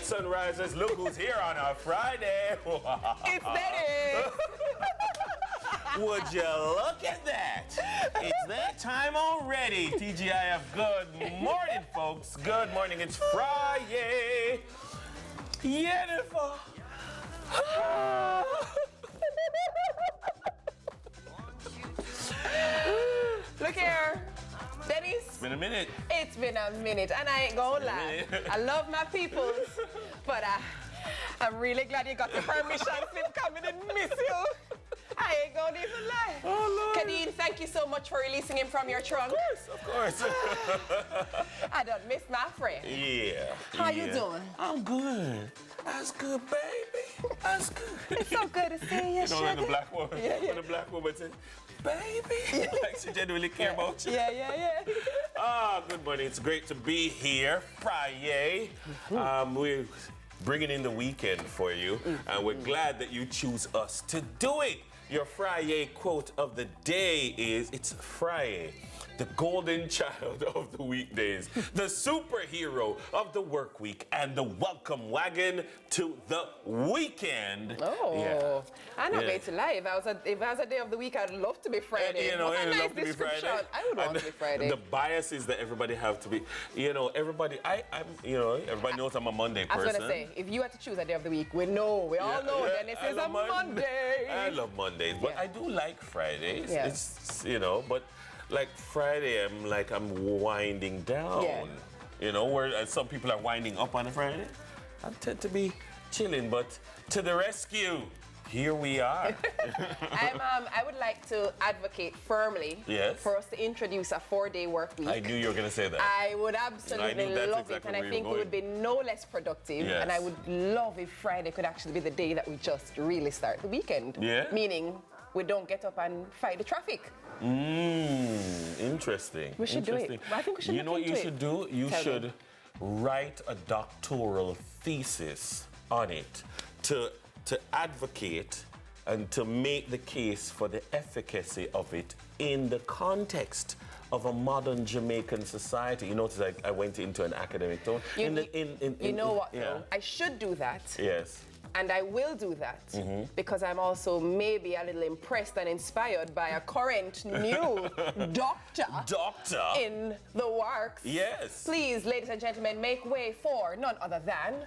Sunrisers, look who's here on a Friday. It's Betty. Would you look at that? It's that time already. TGIF, good morning, folks. Good morning. It's Friday. Jennifer. Look here. Dennis. It's been a minute. It's been a minute, and I ain't gonna lie. I love my peoples, but I'm really glad you got the permission slip coming and miss you. I ain't gonna even lie. Oh, Lord. Khadine, thank you so much for releasing him from your trunk. Of course. I don't miss my friend. Yeah. How you doing? I'm good. That's good, baby. That's good. It's so good to see you, You know when the sugar. black woman, when the black woman says, baby, like she genuinely care about you. Yeah. Good morning. It's great to be here. Friday. We're bringing in the weekend for you, and we're glad that you choose us to do it. Your Friday quote of the day is, it's Friday, the golden child of the weekdays, the superhero of the work week, and the welcome wagon to the weekend. Oh, yeah. I'm not going to lie. If I was a day of the week, I'd love to be Friday. You know, What a nice love to be description. Friday. I would want to be Friday. The biases that everybody have to be, everybody, everybody knows I'm a Monday person. I was going to say, if you had to choose a day of the week, we all know Dennis is a Monday. I love Mondays, but Yeah. I do like Fridays. Yeah. It's, but like Friday, I'm winding down. Yeah. Where some people are winding up on a Friday. I tend to be chilling, but to the rescue. Here we are. I would like to advocate firmly for us to introduce a 4-day work week. I knew you were going to say that. I would absolutely love it, and I think we would be no less productive. Yes. And I would love if Friday could actually be the day that we just really start the weekend. Yeah. Meaning we don't get up and fight the traffic. Interesting. We should do it. I think we should. You know what you should do? You Tell should me. write a doctoral thesis on it to advocate and to make the case for the efficacy of it in the context of a modern Jamaican society. You notice I went into an academic tone. You know what, though? I should do that. Yes. And I will do that because I'm also maybe a little impressed and inspired by a current new doctor in the works. Yes. Please, ladies and gentlemen, make way for none other than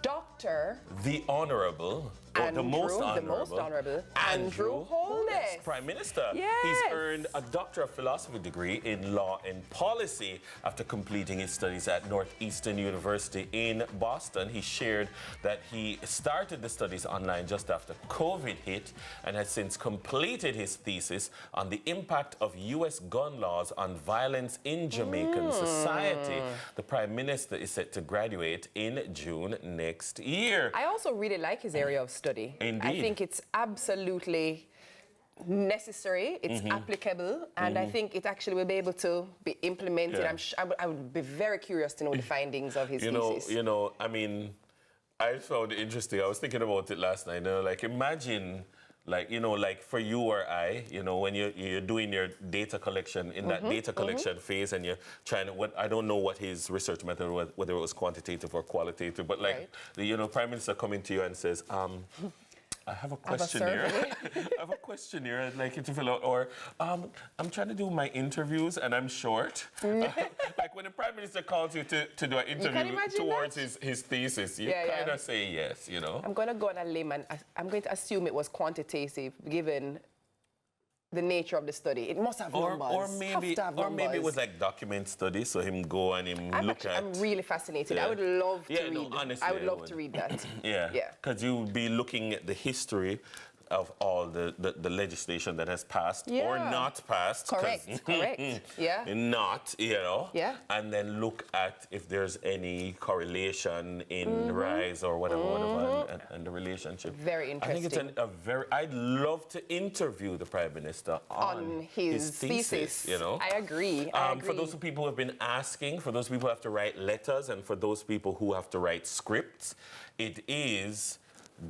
Dr. The Honorable, the most honorable, Andrew Holness. Prime Minister. Yes. He's earned a Doctor of Philosophy degree in Law and Policy after completing his studies at Northeastern University in Boston. He shared that he started the studies online just after COVID hit and has since completed his thesis on the impact of U.S. gun laws on violence in Jamaican society. The Prime Minister is set to graduate in June next year. I also really like his area of study. Indeed. I think it's absolutely necessary, it's applicable, and I think it actually will be able to be implemented. Yeah. I would be very curious to know the findings of his thesis. I found it interesting. I was thinking about it last night. Imagine, for you or I, when you're doing your data collection, in that data collection phase, and you're trying to, I don't know what his research method was, whether it was quantitative or qualitative, but the Prime Minister coming to you and says, I have a questionnaire. I have a questionnaire I'd like you to fill out. Or I'm trying to do my interviews and I'm short. Like when the Prime Minister calls you to do an interview towards his thesis, you kind of say yes, I'm going to go on a limb and I'm going to assume it was quantitative given the nature of the study. It must have numbers. Or maybe it was like document study, so him go and him look at. I'm really fascinated. I would love to read. No, honestly, I would love to read that. Yeah. Because you would be looking at the history of all the legislation that has passed or not passed. Correct. Yeah. Not, Yeah. And then look at if there's any correlation in rise or whatever, and the relationship. Very interesting. I think it's I'd love to interview the Prime Minister on his thesis. I agree. For those people who have been asking, for those people who have to write letters, and for those people who have to write scripts, it is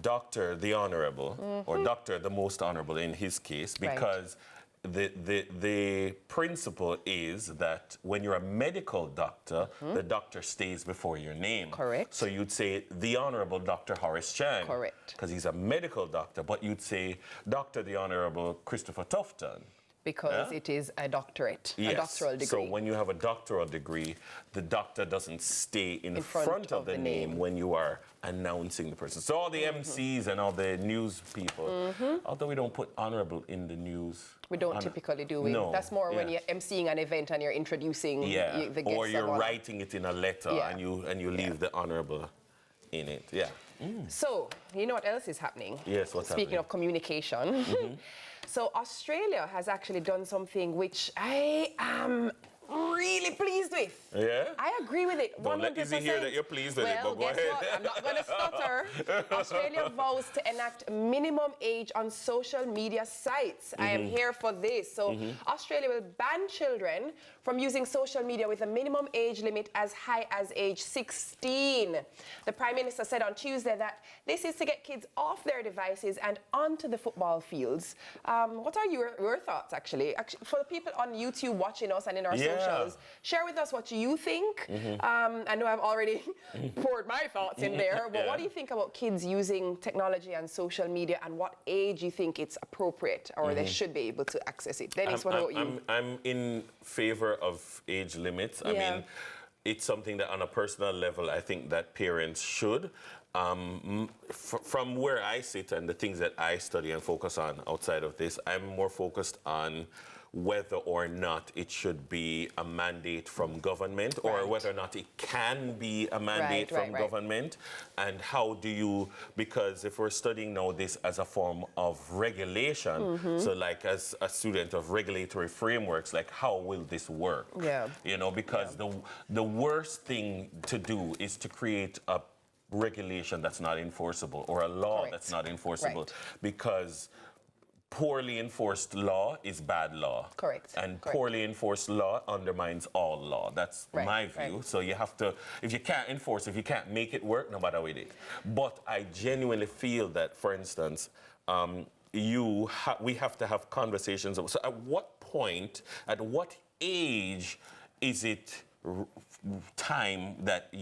Dr. the Honorable, or Dr. the Most Honorable in his case, because the principle is that when you're a medical doctor, the doctor stays before your name. Correct. So you'd say the Honorable Dr. Horace Chang. Correct. Because he's a medical doctor, but you'd say Dr. the Honorable Christopher Tufton. Because it is a doctorate, Yes. a doctoral degree. So when you have a doctoral degree, the doctor doesn't stay in front of the name when you are announcing the person. So all the MCs and all the news people, although we don't put honorable in the news. We don't typically, do we? No. That's more when you're emceeing an event and you're introducing the guests. Or you're of honor. writing it in a letter and you leave the honorable in it. Yeah. So, you know what else is happening? Yes, what's Speaking happening? of communication. So Australia has actually done something which I am really pleased with. Yeah? I agree with it. Don't let Izzy hear that you're pleased with it, but go guess ahead. what? I'm not going to stutter. Australia vows to enact minimum age on social media sites. I am here for this. So Australia will ban children from using social media with a minimum age limit as high as age 16. The Prime Minister said on Tuesday that this is to get kids off their devices and onto the football fields. What are your thoughts, actually? For the people on YouTube watching us and in our socials, share with us what you think. I know I've already poured my thoughts in there, but what do you think about kids using technology and social media, and what age you think it's appropriate or they should be able to access it? Dennis, what about you? I'm in favor of age limits. I mean, it's something that on a personal level, I think that parents should. From where I sit and the things that I study and focus on outside of this, I'm more focused on whether or not it should be a mandate from government or whether or not it can be a mandate from government. And how do you, because if we're studying now this as a form of regulation, so like as a student of regulatory frameworks, like how will this work? You know, because the worst thing to do is to create a regulation that's not enforceable or a law that's not enforceable, because poorly enforced law is bad law. And poorly enforced law undermines all law. That's my view. So you have to, if you can't enforce, if you can't make it work, no matter with it. But I genuinely feel that, for instance, we have to have conversations. So at what point, at what age is it time that,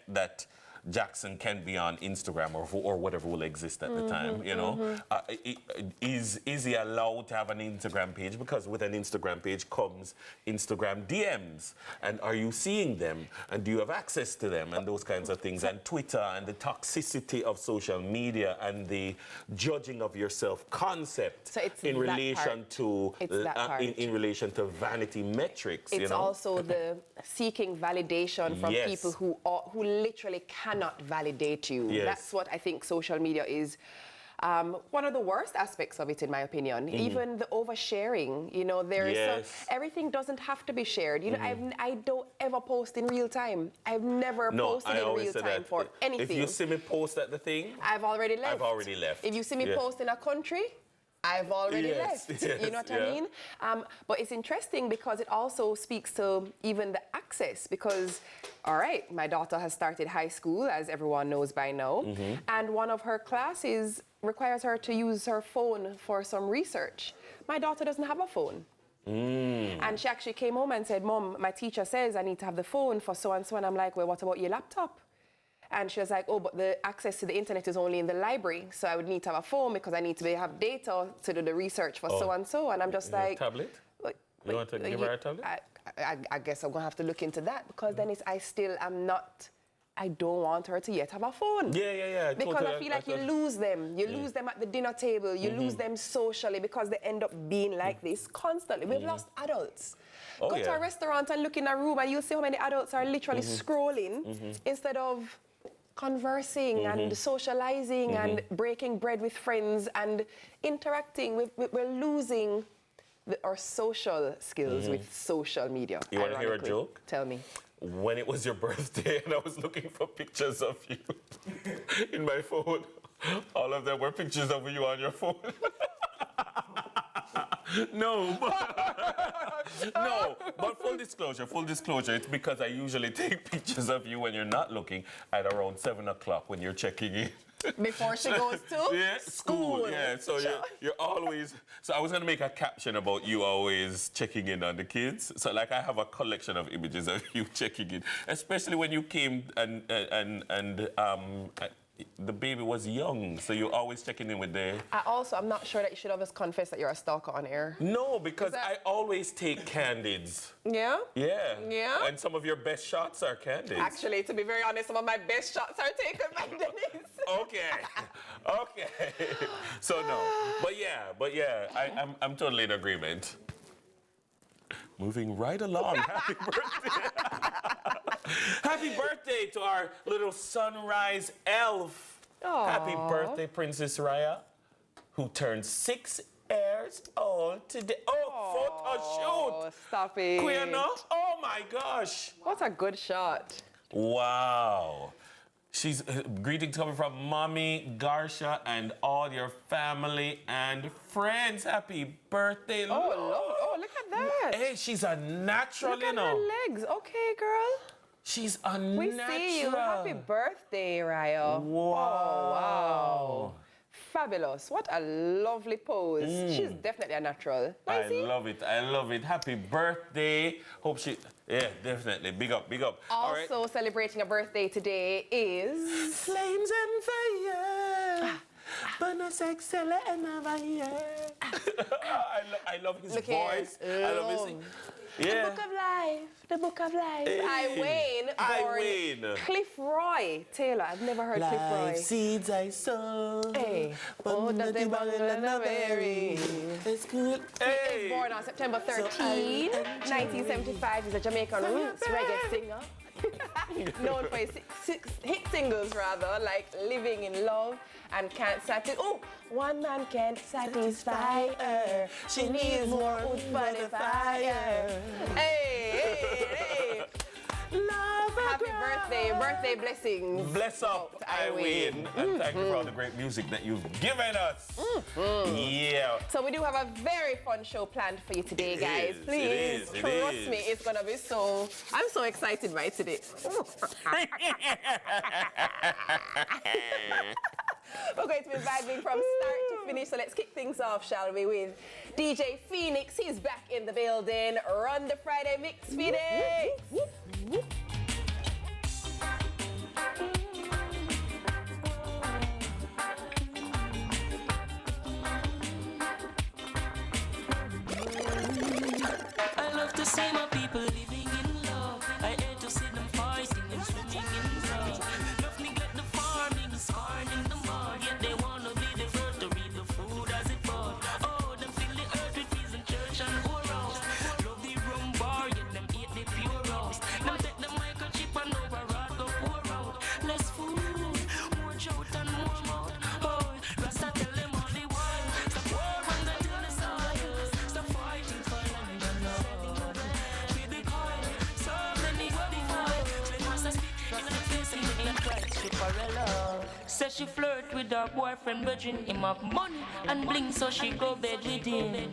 that Jackson can be on Instagram or whatever will exist at the time, you know? Is he allowed to have an Instagram page? Because with an Instagram page comes Instagram DMs. And are you seeing them? And do you have access to them? And those kinds of things. And Twitter and the toxicity of social media and the judging of yourself concept in relation to in relation to vanity metrics. It's also the seeking validation from people who literally cannot validate you. That's what I think social media is. One of the worst aspects of it, in my opinion, even the oversharing. You know, there is everything doesn't have to be shared. You know, I don't ever post in real time. I've never posted in real time for anything. If you see me post at the thing, I've already left. If you see me post in a country, I've already left. You know what I mean? But it's interesting because it also speaks to even the access, because, all right, my daughter has started high school, as everyone knows by now, and one of her classes requires her to use her phone for some research. My daughter doesn't have a phone. And she actually came home and said, Mom, my teacher says I need to have the phone for so-and-so. And I'm like, well, what about your laptop? And she was like, oh, but the access to the internet is only in the library. So I would need to have a phone because I need to have data to do the research for so-and-so. And I'm just like... tablet? You want to give her a tablet? I guess I'm going to have to look into that, because then I still am not... I don't want her to yet have a phone. Because I feel like you lose them. You lose them at the dinner table. You lose them socially, because they end up being like this constantly. We've lost adults. Go to a restaurant and look in a room and you'll see how many adults are literally scrolling instead of conversing and socializing and breaking bread with friends and interacting. We're losing our social skills with social media. You want to hear a joke? Tell me. When it was your birthday and I was looking for pictures of you in my phone, all of them were pictures of you on your phone. No, but full disclosure, it's because I usually take pictures of you when you're not looking at around 7 o'clock when you're checking in. Before she goes to school. Yeah, so you're always. So I was gonna make a caption about you always checking in on the kids. So like I have a collection of images of you checking in, especially when you came and the baby was young, so you're always checking in with the... I'm not sure that you should always confess that you're a stalker on air. No, because I always take candids. Yeah? Yeah. Yeah? And some of your best shots are candids. Actually, to be very honest, some of my best shots are taken by Denise. Okay. So no. But yeah, I'm totally in agreement. Moving right along. Happy birthday. Happy birthday to our little sunrise elf. Aww. Happy birthday, Princess Raya, who turned 6 years old today. Oh, photo shoot. Stop it. Queer, no? Oh my gosh. What a good shot. Wow. She's greetings coming from Mommy, Garsha, and all your family and friends. Happy birthday, Lord. Oh, look at that. Hey, she's a natural, Look at her legs. Okay, girl. She's a We natural. see you. Happy birthday, Raya. Wow. Oh, wow. Fabulous. What a lovely pose. She's definitely a natural. I love it. Happy birthday. Hope she... Yeah, definitely. Big up. Also celebrating a birthday today is... Flames and fire. But no sex, and I love his voice. I love his... Yeah. The Book of Life. Hey. Born Cliff Roy Taylor. I've never heard Cliff Roy. Seeds I sow. Hey. That they berry. It's good. He was born on September 13, 1975. He's a Jamaican roots reggae singer. Known for his six hit singles, rather, like Living in Love and Can't Satisfy. Oh, one man can't satisfy her. She needs more wood for the fire. Hey. Love Happy birthday blessings. Bless up, I win. And thank you for all the great music that you've given us. Yeah. So we do have a very fun show planned for you today, guys. Please trust me, it's gonna be so. I'm so excited by today. We're going to be vibing from start to finish, so let's kick things off, shall we, with DJ Phoenix. He's back in the building. Run the Friday mix, Phoenix. I love to see my people living in love. I hate to see them fighting and swimming in blood. Love neglect the farming, scarred in the mud. Yet they wanna be the first to read the food as it bud. Oh, them fill the earth with peace and church and whorehouse. Love the rum bar, yet them eat the pure house. Them take the microchip and over rod go pour out. Less food, more shout and more mouth. Oh, Rasta tell them all the while. Stop war and they tell the soil. Stop fighting for land and love. With the coil, so many body fight. When Rasta speak, even if they say they ain't right, she parallel. Says she flirt with her boyfriend, virgin him have money and bling, so she go bed with him.